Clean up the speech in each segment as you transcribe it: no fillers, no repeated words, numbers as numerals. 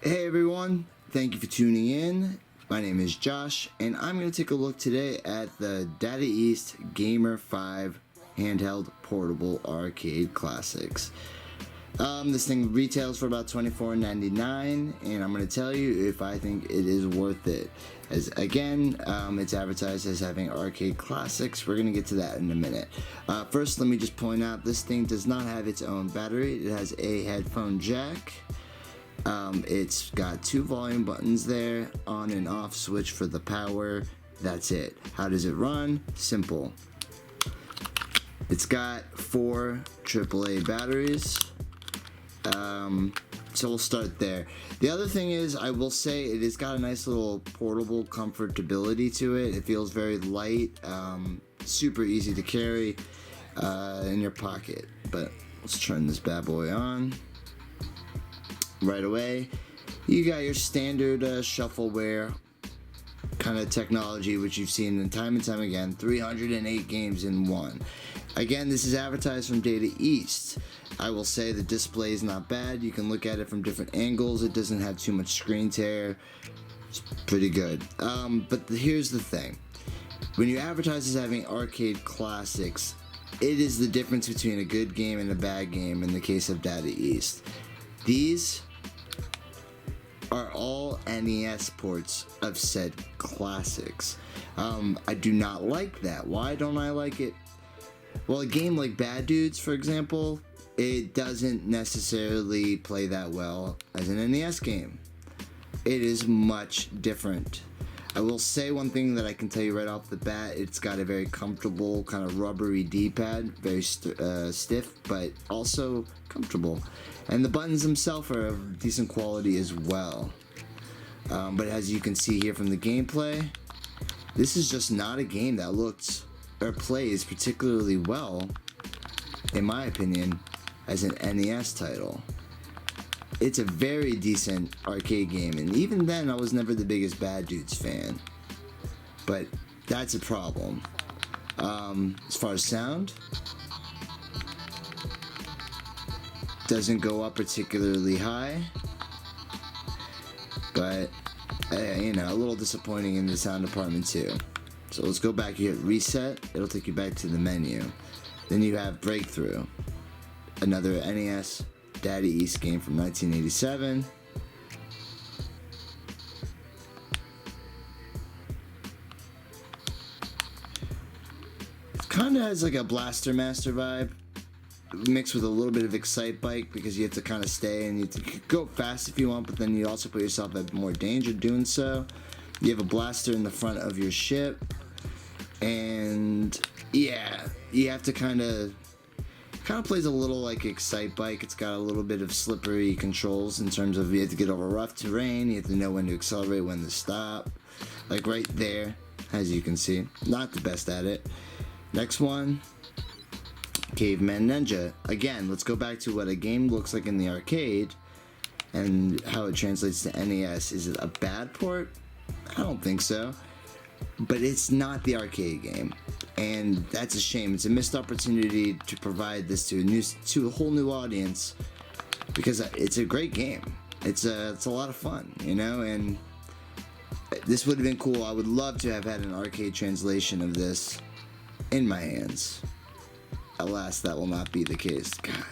Hey everyone, thank you for tuning in. My name is Josh, and I'm going to take a look today at the Data East Gamer 5 handheld portable arcade classics. This thing retails for about $24.99, and I'm going to tell you if I think it is worth it. As again, it's advertised as having arcade classics. We're going to get to that in a minute. First, let me just point out this thing does not have its own battery. It has a headphone jack. It's got two volume buttons there, on and off switch for the power. That's it. How does it run? Simple. It's got 4 AAA batteries. So we'll start there. The other thing is, I will say it has got a nice little portable comfortability to it. It feels very light, super easy to carry in your pocket. But let's turn this bad boy on. Right away, you got your standard shuffleware kind of technology, which you've seen time and time again. 308 games in one. Again, this is advertised from Data East. I will say the display is not bad. You can look at it from different angles. It doesn't have too much screen tear. It's pretty good. But here's the thing. When you advertise as having arcade classics, it is the difference between a good game and a bad game in the case of Data East. These are all NES ports of said classics. I do not like that. Why don't I like it? Well, a game like Bad Dudes, for example, it doesn't necessarily play that well as an NES game. It is much different. I will say one thing that I can tell you right off the bat, it's got a very comfortable kind of rubbery D-pad, very stiff, but also comfortable. And the buttons themselves are of decent quality as well. But as you can see here from the gameplay, this is just not a game that looks or plays particularly well, in my opinion, as an NES title. It's a very decent arcade game, and even then I was never the biggest Bad Dudes fan. But that's a problem. As far as sound, doesn't go up particularly high, but you know, a little disappointing in the sound department too. So let's go back here, reset. It'll take you back to the menu. Then you have Breakthrough, another NES Data East game from 1987. It kind of has like a Blaster Master vibe, mixed with a little bit of Excite Bike, because you have to kind of stay and you have to go fast if you want, but then you also put yourself at more danger doing so. You have a blaster in the front of your ship, and yeah, you have to kind of plays a little like Excite Bike. It's got a little bit of slippery controls in terms of you have to get over rough terrain, you have to know when to accelerate, when to stop, like right there, as you can see. Not the best at it. Next one, Caveman Ninja. Again, let's go back to what a game looks like in the arcade and how it translates to NES. Is it a bad port? I don't think so. But it's not the arcade game, and that's a shame. It's a missed opportunity to provide this to a whole new audience, because it's a great game. It's a lot of fun, you know, and this would have been cool. I would love to have had an arcade translation of this in my hands. Alas, that will not be the case. God.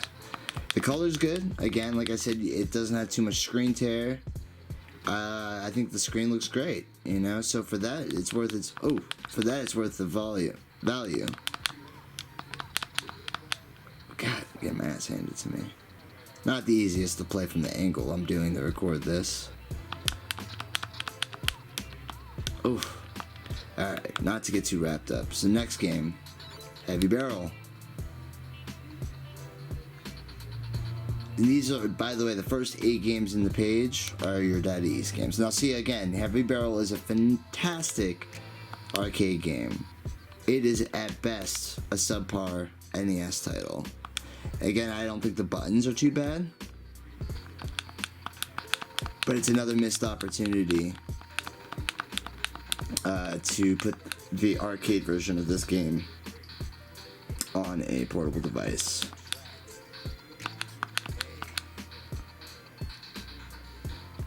The color's good. Again, like I said, it doesn't have too much screen tear. I think the screen looks great, you know, so for that, it's worth its, it's worth the value. God, get my ass handed to me. Not the easiest to play from the angle I'm doing to record this. Alright, not to get too wrapped up. So next game, Heavy Barrel. And these are, by the way, the first 8 games in the page are your Data East games. Now see, again, Heavy Barrel is a fantastic arcade game. It is at best a subpar NES title. Again, I don't think the buttons are too bad, but it's another missed opportunity to put the arcade version of this game on a portable device.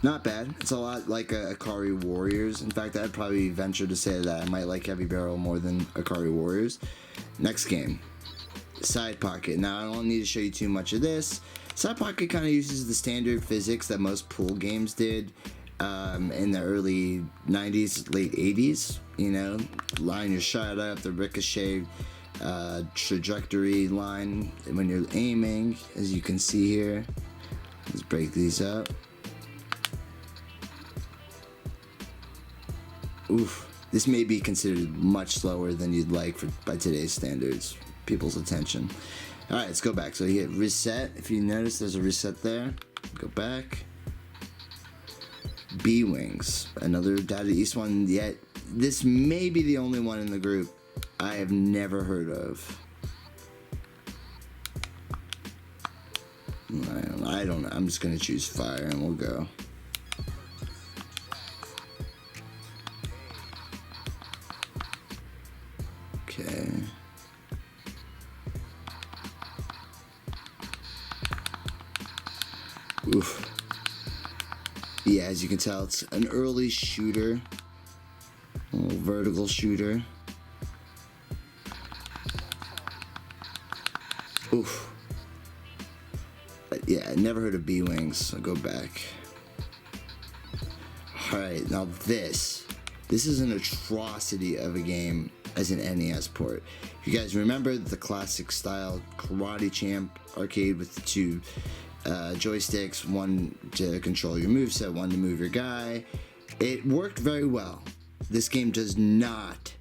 Not bad. It's a lot like Akari Warriors. In fact, I'd probably venture to say that I might like Heavy Barrel more than Akari Warriors. Next game, Side Pocket. Now, I don't need to show you too much of this. Side Pocket kind of uses the standard physics that most pool games did in the early 90s, late 80s. You know, line your shot up, the ricochet trajectory line when you're aiming, as you can see here. Let's break these up. Oof, this may be considered much slower than you'd like by today's standards. People's attention. Alright, let's go back. So you hit reset. If you notice, there's a reset there. Go back. B-Wings. Another Data East one. Yet, this may be the only one in the group I have never heard of. I don't know. I'm just going to choose Fire and we'll go. Okay. Oof. Yeah, as you can tell, it's an early shooter. A little vertical shooter. Oof. Yeah, I never heard of B-Wings, so go back. Alright, now this is an atrocity of a game as an NES port. If you guys remember the classic style Karate Champ arcade with the two joysticks, one to control your moveset, one to move your guy, it worked very well. This game does not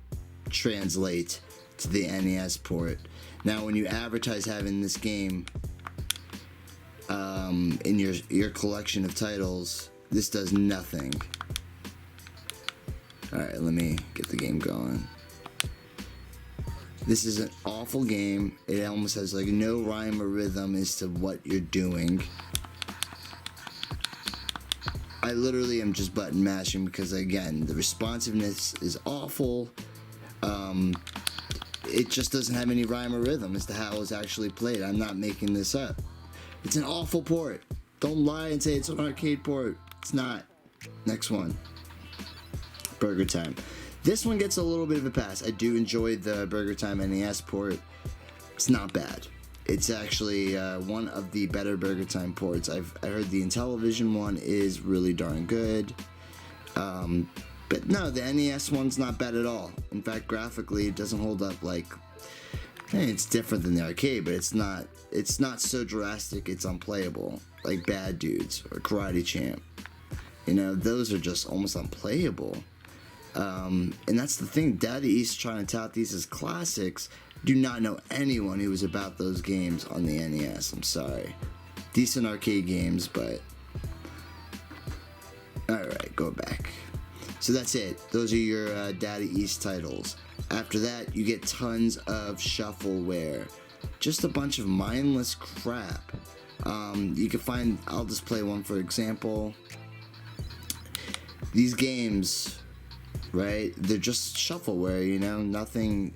translate to the NES port. Now, when you advertise having this game in your collection of titles, this does nothing. Alright, let me get the game going. This is an awful game. It almost has like no rhyme or rhythm as to what you're doing. I literally am just button mashing because, again, the responsiveness is awful. It just doesn't have any rhyme or rhythm as to how it's actually played. I'm not making this up. It's an awful port. Don't lie and say it's an arcade port. It's not. Next one. Burger Time. This one gets a little bit of a pass. I do enjoy the Burger Time NES port. It's not bad. It's actually one of the better Burger Time ports. I heard the Intellivision one is really darn good. But no, the NES one's not bad at all. In fact, graphically, it doesn't hold up like... it's different than the arcade, but it's not so drastic it's unplayable. Like Bad Dudes or Karate Champ. You know, those are just almost unplayable. And that's the thing, Data East trying to tout these as classics. Do not know anyone who was about those games on the NES. I'm sorry. Decent arcade games, but... Alright, go back. So that's it. Those are your Data East titles. After that, you get tons of shuffleware. Just a bunch of mindless crap. You can find... I'll just play one for example. These games... right? They're just shuffleware, you know, nothing,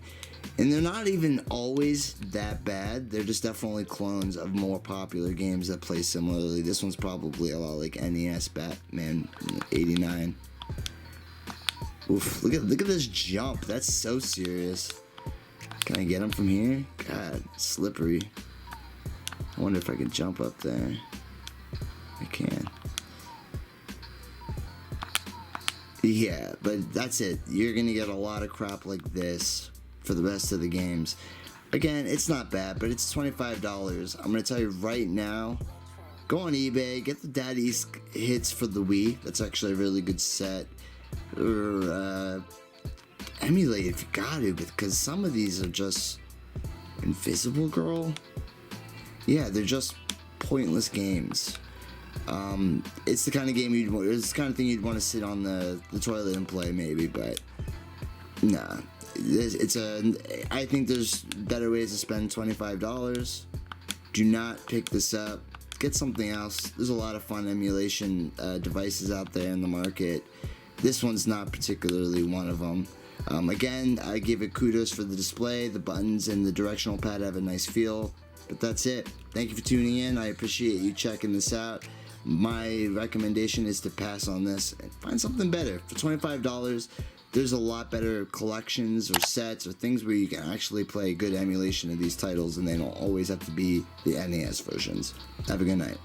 and they're not even always that bad. They're just definitely clones of more popular games that play similarly. This one's probably a lot like NES Batman '89. Oof, look at this jump. That's so serious. Can I get him from here? God, slippery. I wonder if I can jump up there. I can. Yeah, but that's it. You're gonna get a lot of crap like this for the rest of the games. Again, it's not bad, but it's $25. I'm gonna tell you right now, go on eBay, get the Data East hits for the Wii. That's actually a really good set. Or emulate if you got to, because some of these are just Invisible Girl. Yeah, they're just pointless games. It's the kind of game it's the kind of thing you'd want to sit on the toilet and play maybe, but nah. I think there's better ways to spend $25. Do not pick this up. Get something else. There's a lot of fun emulation devices out there in the market. This one's not particularly one of them. Again, I give it kudos for the display. The buttons and the directional pad have a nice feel. But that's it. Thank you for tuning in. I appreciate you checking this out. My recommendation is to pass on this and find something better. For $25, there's a lot better collections or sets or things where you can actually play good emulation of these titles, and they don't always have to be the NES versions. Have a good night.